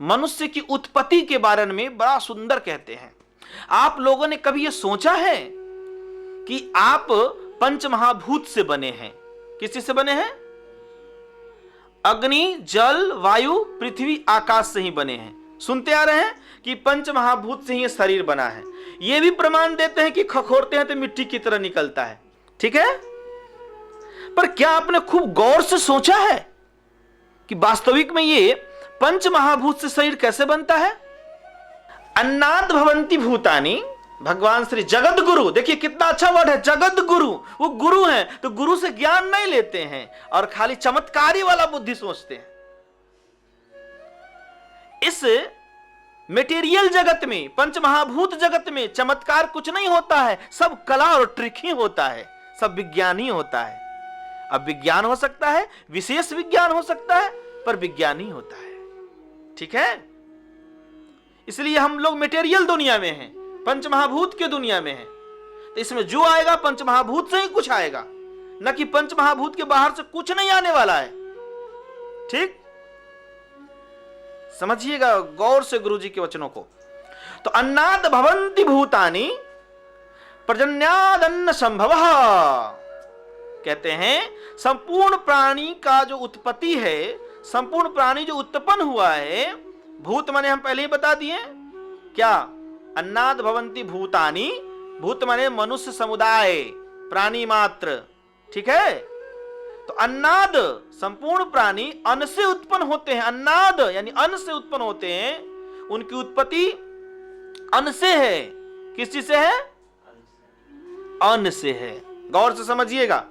मनुष्य की उत्पत्ति के बारे में बड़ा सुंदर कहते हैं। आप लोगों ने कभी यह सोचा है कि आप पंचमहाभूत से बने हैं? किस चीज से बने हैं? अग्नि, जल, वायु, पृथ्वी, आकाश से ही बने हैं। सुनते आ रहे हैं कि पंचमहाभूत से ही शरीर बना है। यह भी प्रमाण देते हैं कि खखोरते हैं तो मिट्टी की तरह निकलता है। ठीक है, पर क्या आपने खूब गौर से सोचा है कि वास्तविक में ये पंचमहाभूत से शरीर कैसे बनता है? अन्नाद भवंती भूतानि, भगवान श्री जगत गुरु, देखिए कितना अच्छा वर्ड है, जगत गुरु। वो गुरु हैं तो गुरु से ज्ञान नहीं लेते हैं और खाली चमत्कारी वाला बुद्धि सोचते हैं। इस मेटेरियल जगत में, पंचमहाभूत जगत में चमत्कार कुछ नहीं होता है, सब कला और ट्रिक ही होता है, सब विज्ञान ही होता है। अब विज्ञान हो सकता है, विशेष विज्ञान हो सकता है, पर विज्ञान ही होता है। ठीक है, इसलिए हम लोग मेटेरियल दुनिया में हैं, पंचमहाभूत के दुनिया में हैं। तो इसमें जो आएगा पंचमहाभूत से ही कुछ आएगा, न कि पंचमहाभूत के बाहर से कुछ नहीं आने वाला है। ठीक, समझिएगा गौर से गुरु जी के वचनों को। तो अन्नाद भवंति भूतानि पर्जन्यादन्न संभवः, कहते हैं संपूर्ण प्राणी का जो उत्पत्ति है, संपूर्ण प्राणी जो उत्पन्न हुआ है, भूत माने हम पहले ही बता दिए क्या? अन्नाद भवंती भूतानि, भूत माने मनुष्य समुदाय, प्राणी मात्र। ठीक है, तो अन्नाद संपूर्ण प्राणी अन्न से उत्पन्न होते हैं। अन्नाद यानी अन्न से उत्पन्न होते हैं, उनकी उत्पत्ति अन्न से है। किस चीज से है? अन्न से है। गौर से समझिएगा,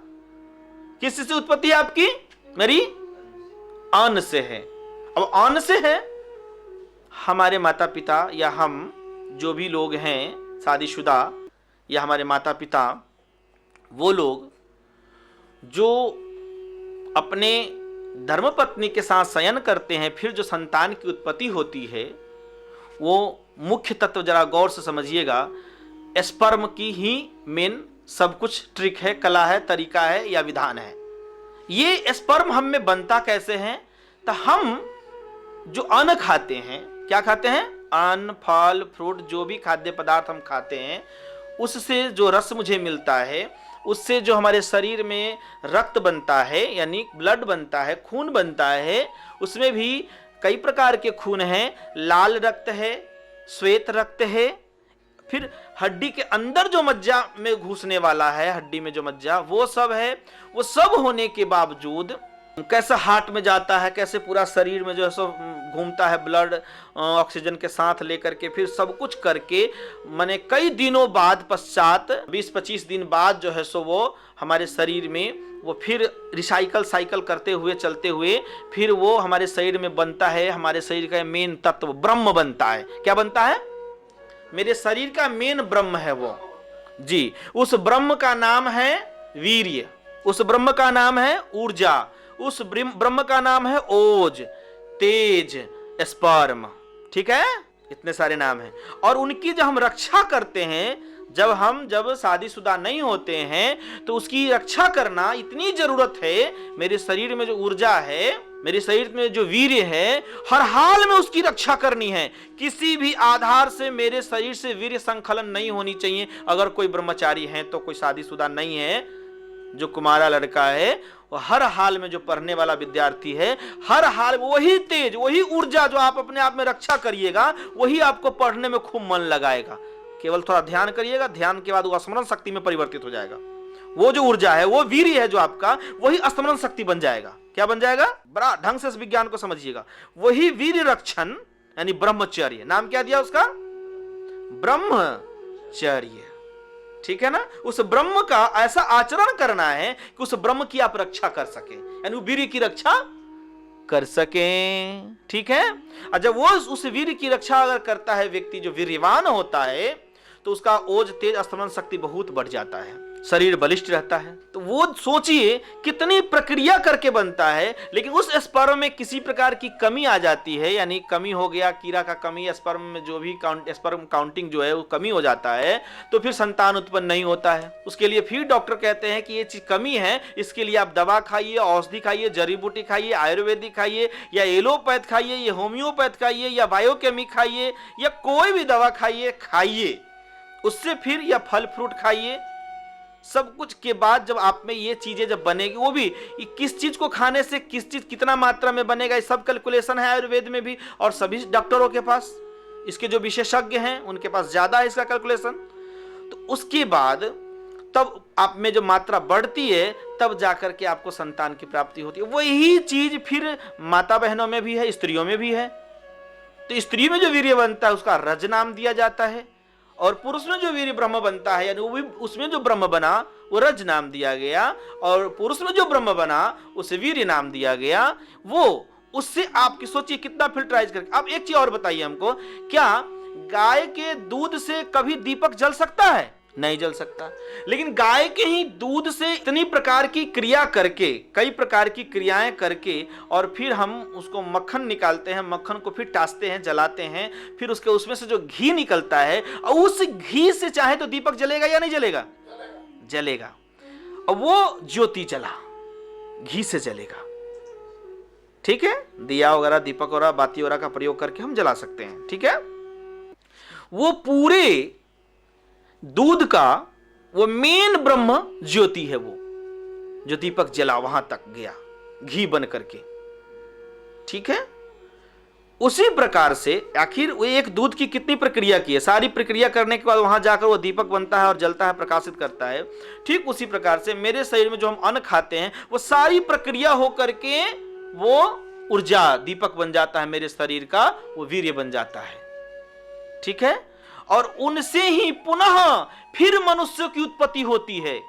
किस चीज से उत्पत्ति है आपकी? मेरी अन्न से है। अब अन्न से है, हमारे माता पिता या हम जो भी लोग हैं शादीशुदा या हमारे माता पिता, वो लोग जो अपने धर्मपत्नी के साथ शयन करते हैं, फिर जो संतान की उत्पत्ति होती है, वो मुख्य तत्व जरा गौर से समझिएगा, स्पर्म की ही मेन सब कुछ ट्रिक है, कला है, तरीका है या विधान है। ये स्पर्म हम में बनता कैसे है? तो हम जो अन्न खाते हैं, क्या खाते हैं? अन्न, फल, फ्रूट, जो भी खाद्य पदार्थ हम खाते हैं, उससे जो रस मुझे मिलता है, उससे जो हमारे शरीर में रक्त बनता है, यानी ब्लड बनता है, खून बनता है, उसमें भी कई प्रकार के खून हैं। लाल रक्त है, श्वेत रक्त है, फिर हड्डी के अंदर जो मज्जा में घुसने वाला है, हड्डी में जो मज्जा, वो सब है। वो सब होने के बावजूद कैसे हार्ट में जाता है, कैसे पूरा शरीर में जो है सो घूमता है, ब्लड ऑक्सीजन के साथ लेकर के, फिर सब कुछ करके माने कई दिनों बाद, पश्चात 20-25 दिन बाद जो है सो वो हमारे शरीर में वो फिर रिसाइकल साइकिल करते हुए, चलते हुए, फिर वो हमारे शरीर में बनता है। हमारे शरीर का मेन तत्व ब्रह्म बनता है। क्या बनता है? मेरे शरीर का मेन ब्रह्म है वो जी। उस ब्रह्म का नाम है वीर्य, उस ब्रह्म का नाम है ऊर्जा, उस ब्रह्म का नाम है ओज, तेज, स्पर्म। ठीक है, इतने सारे नाम हैं। और उनकी जब हम रक्षा करते हैं, जब शादीशुदा नहीं होते हैं, तो उसकी रक्षा करना इतनी जरूरत है। मेरे शरीर में जो ऊर्जा है, मेरे शरीर में जो वीर्य है, हर हाल में उसकी रक्षा करनी है। किसी भी आधार से मेरे शरीर से वीर्य संकलन नहीं होनी चाहिए। अगर कोई ब्रह्मचारी है तो कोई शादीशुदा नहीं है, जो कुमारा लड़का है, वो हर हाल में, जो पढ़ने वाला विद्यार्थी है, हर हाल में वही तेज, वही ऊर्जा जो आप अपने आप में रक्षा करिएगा, वही आपको पढ़ने में खूब मन लगाएगा। केवल थोड़ा ध्यान करिएगा, ध्यान के बाद वो स्मरण शक्ति में परिवर्तित हो जाएगा। वो जो ऊर्जा है, वो वीर्य है जो आपका, वही स्मरण शक्ति बन जाएगा। क्या बन जाएगा? बड़ा ढंग से इस विज्ञान को समझिएगा। वही वीर्य रक्षण यानी ब्रह्मचर्य, नाम क्या दिया उसका? ब्रह्मचर्य। ठीक है ना? उस ब्रह्म का ऐसा आचरण करना है कि उस ब्रह्म की आप रक्षा कर सके, यानी वीर्य की रक्षा कर सके। ठीक है, और जब वो उस वीर्य की रक्षा अगर करता है व्यक्ति, जो वीर्यवान होता है, तो उसका ओज, तेज, स्मरण शक्ति बहुत बढ़ जाता है। शरीर बलिष्ठ रहता है। तो वो सोचिए कितनी प्रक्रिया करके बनता है, लेकिन उस स्पर्म में किसी प्रकार की कमी आ जाती है, यानी कमी हो गया, कीड़ा का कमी, स्पर्म में जो भी स्पर्म काउंटिंग जो है वो कमी हो जाता है, तो फिर संतान उत्पन्न नहीं होता है। उसके लिए फिर डॉक्टर कहते हैं कि ये चीज कमी है, इसके लिए आप दवा खाइए, औषधि खाइए, जड़ी बूटी खाइए, आयुर्वेदिक खाइए, या एलोपैथ खाइए, या होम्योपैथ खाइए, या बायोकेमिक खाइए, या कोई भी दवा खाइए, उससे फिर या फल फ्रूट खाइए। सब कुछ के बाद जब आप में ये चीजें जब बनेगी, वो भी किस चीज को खाने से किस चीज कितना मात्रा में बनेगा, ये सब कैलकुलेशन है आयुर्वेद में भी, और सभी डॉक्टरों के पास, इसके जो विशेषज्ञ हैं उनके पास ज्यादा है इसका कैलकुलेशन। तो उसके बाद तब आप में जो मात्रा बढ़ती है, तब जाकर के आपको संतान की प्राप्ति होती है। वही चीज फिर माता बहनों में भी है, स्त्रियों में भी है। तो स्त्री में जो वीर्य बनता है उसका रज नाम दिया जाता है, और पुरुष में जो वीर्य ब्रह्म बनता है, यानी वो भी उसमें जो ब्रह्म बना वो रज नाम दिया गया, और पुरुष में जो ब्रह्म बना उसे वीर्य नाम दिया गया। वो उससे आपकी सोचिए कितना फिल्टराइज करके। अब एक चीज और बताइए हमको, क्या गाय के दूध से कभी दीपक जल सकता है? नहीं जल सकता। लेकिन गाय के ही दूध से इतनी प्रकार की क्रिया करके, कई प्रकार की क्रियाएं करके, और फिर हम उसको मक्खन निकालते हैं, मक्खन को फिर टासते हैं, जलाते हैं, फिर उसके उसमें से जो घी निकलता है, और उस घी से चाहे तो दीपक जलेगा या नहीं जलेगा? जलेगा। और वो ज्योति जला, घी से जलेगा। ठीक है, दिया वगैरह, दीपक वगैरह, बाती वगैरह का प्रयोग करके हम जला सकते हैं। ठीक है, वो पूरे दूध का वो मेन ब्रह्म ज्योति है, वो जो दीपक जला वहां तक गया घी बन करके। ठीक है, उसी प्रकार से आखिर वो एक दूध की कितनी प्रक्रिया की है, सारी प्रक्रिया करने के बाद वहां जाकर वो दीपक बनता है और जलता है, प्रकाशित करता है। ठीक उसी प्रकार से मेरे शरीर में जो हम अन्न खाते हैं, वो सारी प्रक्रिया हो करके वो ऊर्जा दीपक बन जाता है मेरे शरीर का, वो वीर्य बन जाता है। ठीक है, और उनसे ही पुनः फिर मनुष्य की उत्पत्ति होती है,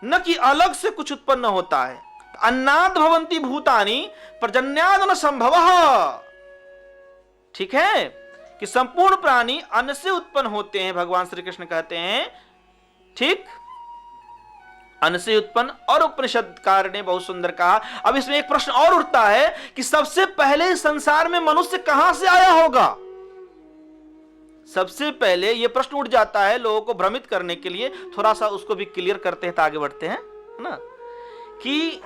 न कि अलग से कुछ उत्पन्न होता है। अन्नाद भवन्ति भूतानि पर्जन्याद न संभवः। ठीक है, कि संपूर्ण प्राणी अन्न से उत्पन्न होते हैं, भगवान श्री कृष्ण कहते हैं। ठीक, अन्न से उत्पन्न। और उपनिषदकार ने बहुत सुंदर कहा। अब इसमें एक प्रश्न और उठता है कि सबसे पहले संसार में मनुष्य कहां से आया होगा? सबसे पहले यह प्रश्न उठ जाता है लोगों को भ्रमित करने के लिए, थोड़ा सा उसको भी क्लियर करते हैं तो आगे बढ़ते हैं ना, कि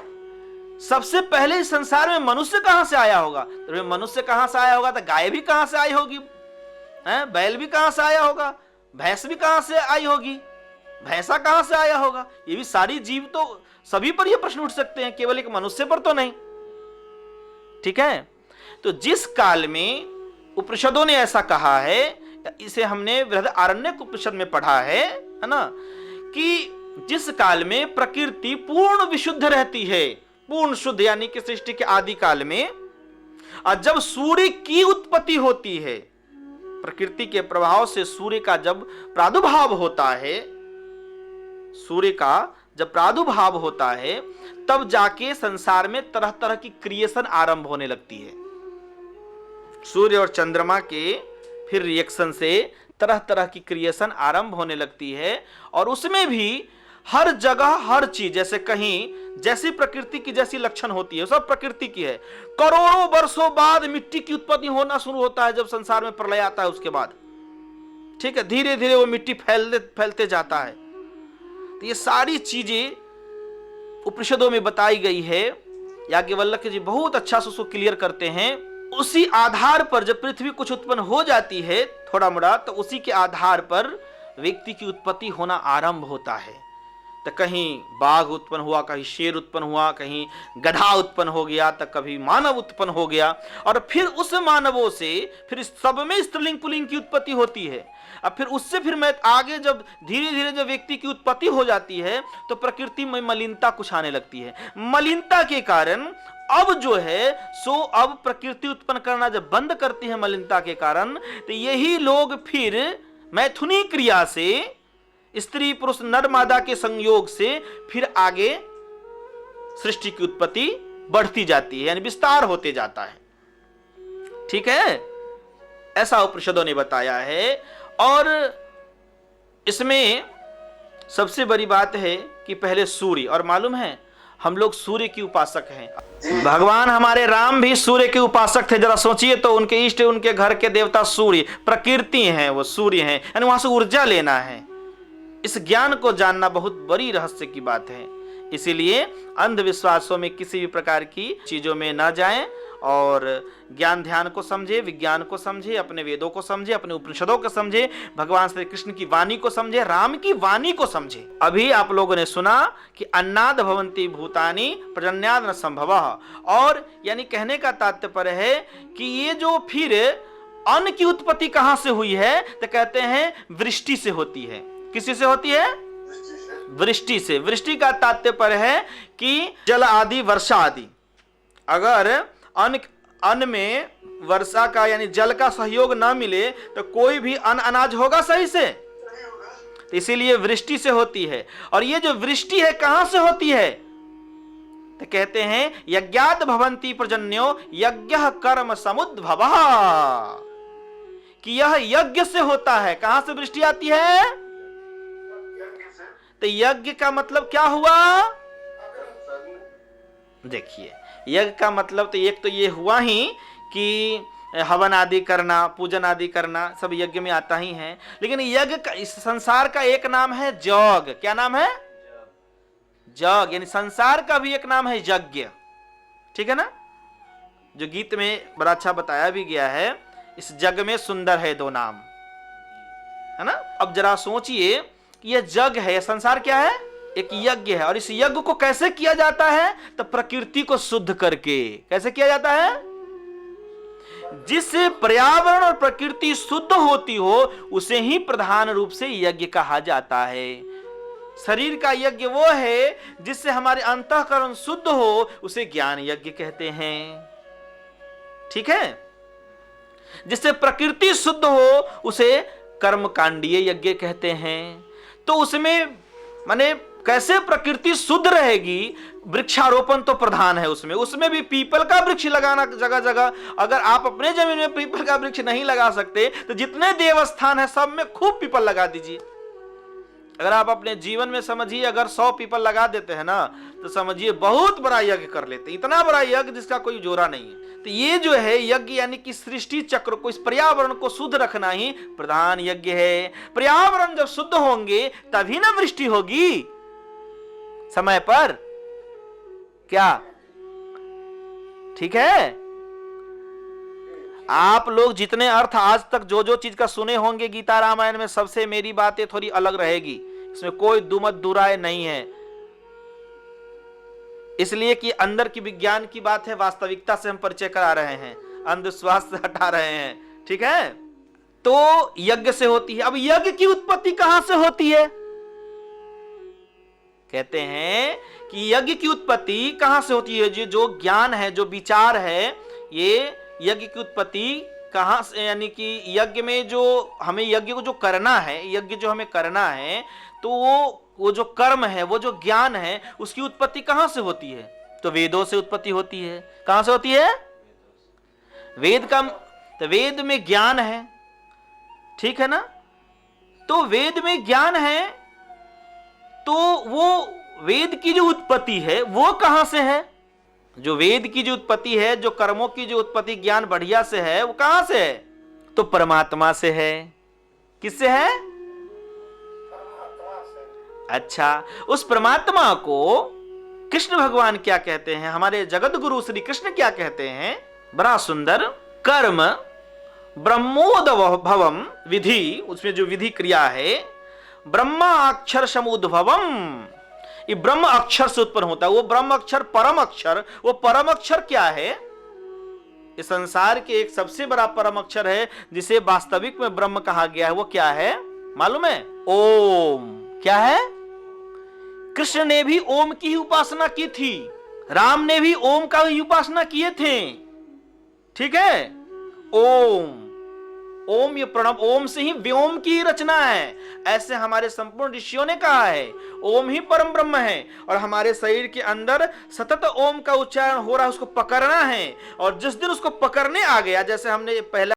सबसे पहले इस संसार में मनुष्य कहां से आया होगा। तो मनुष्य कहां से आया होगा, तो गाय भी कहां से आई होगी, बैल भी कहां से आया होगा, भैंस भी कहां से आई होगी, भैंसा कहां से आया होगा। ये भी सारी जीव, तो सभी पर यह प्रश्न उठ सकते हैं, केवल एक मनुष्य पर तो नहीं। ठीक है, तो जिस काल में उपनिषदों ने ऐसा कहा है, इसे हमने बृहदारण्यक उपनिषद में पढ़ा है ना, कि जिस काल में प्रकृति पूर्ण विशुद्ध रहती है, पूर्ण शुद्ध, यानी कि सृष्टि के आदि काल में, और जब सूर्य की उत्पत्ति होती है, प्रकृति के प्रभाव से सूर्य का जब प्रादुर्भाव होता है, सूर्य का जब प्रादुर्भाव होता है, तब जाके संसार में तरह तरह की क्रिएशन आरंभ होने लगती है। सूर्य और चंद्रमा के फिर रिएक्शन से तरह तरह की क्रिएशन आरंभ होने लगती है, और उसमें भी हर जगह हर चीज, जैसे कहीं जैसी प्रकृति की जैसी लक्षण होती है, सब प्रकृति की है। करोड़ों वर्षों बाद मिट्टी की उत्पत्ति होना शुरू होता है, जब संसार में प्रलय आता है उसके बाद। ठीक है, धीरे धीरे वो मिट्टी फैलते जाता है। तो ये सारी चीजें उपनिषदों में बताई गई है। याज्ञवल्क्य जी बहुत अच्छा से उसको क्लियर करते हैं। उसी आधार पर जब पृथ्वी कुछ उत्पन्न हो जाती है थोड़ा मोड़ा, तो उसी के आधार पर व्यक्ति की उत्पत्ति होना आरंभ होता है। तो कहीं बाघ उत्पन्न हुआ, कहीं शेर उत्पन्न हुआ, कहीं गधा उत्पन्न हो गया, तो कभी मानव उत्पन्न हो गया, और फिर उस मानवों से फिर सब में स्त्रीलिंग पुल्लिंग की उत्पत्ति होती है। अब फिर उससे फिर मैं आगे जब धीरे धीरे जब व्यक्ति की उत्पत्ति हो जाती है, तो प्रकृति में मलिनता कुछ आने लगती है। मलिनता के कारण अब जो है सो अब प्रकृति उत्पन्न करना जब बंद करती है मलिनता के कारण, तो यही लोग फिर मैथुनी क्रिया से, स्त्री पुरुष नर मादा के संयोग से फिर आगे सृष्टि की उत्पत्ति बढ़ती जाती है, यानी विस्तार होते जाता है। ठीक है, ऐसा उपनिषदों ने बताया है। और इसमें सबसे बड़ी बात है कि पहले सूर्य, और मालूम है हम लोग सूर्य की उपासक हैं। भगवान हमारे राम भी सूर्य के उपासक थे। जरा सोचिए तो, उनके इष्ट, उनके घर के देवता सूर्य, प्रकृति हैं, वो सूर्य हैं, यानी वहां से ऊर्जा लेना है। इस ज्ञान को जानना बहुत बड़ी रहस्य की बात है। इसीलिए अंधविश्वासों में, किसी भी प्रकार की चीजों में न जाएं और ज्ञान ध्यान को समझे, विज्ञान को समझे, अपने वेदों को समझे, अपने उपनिषदों को समझे, भगवान श्री कृष्ण की वाणी को समझे, राम की वाणी को समझे। अभी आप लोगों ने सुना कि अन्नाद भवन्ति भूतानि पर्जन्याद न संभवः, और यानी कहने का तात्पर्य है कि ये जो फिर अन्न की उत्पत्ति कहां से हुई है, तो कहते हैं वृष्टि से होती है। किसी से होती है? वृष्टि से। वृष्टि का तात्पर्य है कि जल आदि, वर्षा आदि। अगर अन्न में वर्षा का यानी जल का सहयोग न मिले तो कोई भी अन्न अनाज होगा सही से? तो इसीलिए वृष्टि से होती है। और ये जो वृष्टि है कहां से होती है? तो कहते हैं यज्ञात भवन्ति पर्जन्यो यज्ञः कर्म समुद्भवः, कि यह यज्ञ से होता है। कहां से वृष्टि आती है? तो यज्ञ का मतलब क्या हुआ? देखिए, यज्ञ का मतलब तो एक तो ये हुआ ही कि हवन आदि करना, पूजन आदि करना, सब यज्ञ में आता ही है। लेकिन यज्ञ का, इस संसार का एक नाम है जग। क्या नाम है? जग, यानी संसार का भी एक नाम है यज्ञ। ठीक है ना? जो गीत में बड़ा अच्छा बताया भी गया है, इस जग में सुंदर है दो नाम, है ना? अब जरा सोचिए कि यह जग है, यह संसार क्या है? एक यज्ञ है। और इस यज्ञ को कैसे किया जाता है? तो प्रकृति को शुद्ध करके। कैसे किया जाता है? जिससे पर्यावरण और प्रकृति शुद्ध होती हो उसे ही प्रधान रूप से यज्ञ कहा जाता है। शरीर का यज्ञ वो है जिससे हमारे अंतःकरण शुद्ध हो, उसे ज्ञान यज्ञ कहते हैं। ठीक है? जिससे प्रकृति शुद्ध हो उसे कर्मकांडीय यज्ञ कहते हैं। तो उसमें माने कैसे प्रकृति शुद्ध रहेगी? वृक्षारोपण तो प्रधान है उसमें भी पीपल का वृक्ष लगाना जगह जगह। अगर आप अपने जमीन में पीपल का वृक्ष नहीं लगा सकते तो जितने देवस्थान है सब में खूब पीपल लगा दीजिए। अगर आप अपने जीवन में समझिए, अगर 100 पीपल लगा देते हैं ना, तो समझिए बहुत बड़ा यज्ञ कर लेते हैं। इतना बड़ा यज्ञ जिसका कोई जोरा नहीं है। तो ये जो है यज्ञ, यानी कि सृष्टि चक्र को, इस पर्यावरण को शुद्ध रखना ही प्रधान यज्ञ है। पर्यावरण जब शुद्ध होंगे तभी ना वृष्टि होगी समय पर। क्या ठीक है? आप लोग जितने अर्थ आज तक जो जो चीज का सुने होंगे गीता रामायण में, सबसे मेरी बातें थोड़ी अलग रहेगी, इसमें कोई दुमत दुराय नहीं है। इसलिए कि अंदर की विज्ञान की बात है, वास्तविकता से हम परिचय करा रहे हैं, अंधविश्वास से हटा रहे हैं। ठीक है? तो यज्ञ से होती है। अब यज्ञ की उत्पत्ति कहां से होती है? कहते हैं कि यज्ञ की उत्पत्ति कहां से होती है? जो ज्ञान है, जो विचार है, ये यज्ञ की उत्पत्ति कहां से, यानी कि यज्ञ में जो हमें यज्ञ को जो करना है, यज्ञ जो हमें करना है, तो वो जो कर्म है, वो जो ज्ञान है, उसकी उत्पत्ति कहां से होती है? तो वेदों से उत्पत्ति होती है। कहां से होती है? तो वेद में ज्ञान है। ठीक है ना? तो वेद में ज्ञान है, तो वो वेद की जो उत्पत्ति है वो कहां से है? जो वेद की जो उत्पत्ति है, जो कर्मों की जो उत्पत्ति ज्ञान बढ़िया से है, वो कहां से है? तो परमात्मा से है। किससे है? अच्छा, उस परमात्मा को कृष्ण भगवान क्या कहते हैं? हमारे जगत गुरु श्री कृष्ण क्या कहते हैं? बड़ा सुंदर, कर्म ब्रह्मोद्भवम विधि, उसमें जो विधि क्रिया है, ब्रह्मा अक्षर समुद्भवम, ये ब्रह्म अक्षर से उत्पन्न होता है। वो ब्रह्म अक्षर, परम अक्षर, वो परम अक्षर क्या है? इस संसार के एक सबसे बड़ा परम अक्षर है जिसे वास्तविक में ब्रह्म कहा गया है। वो क्या है मालूम है? ओम। क्या है? कृष्ण ने भी ओम की ही उपासना की थी, राम ने भी ओम का ही उपासना किए थे। ठीक है? ओम, ओम, ये प्रणव, ओम से ही व्योम की रचना है, ऐसे हमारे संपूर्ण ऋषियों ने कहा है। ओम ही परम ब्रह्म है और हमारे शरीर के अंदर सतत ओम का उच्चारण हो रहा है, उसको पकड़ना है। और जिस दिन उसको पकड़ने आ गया, जैसे हमने पहला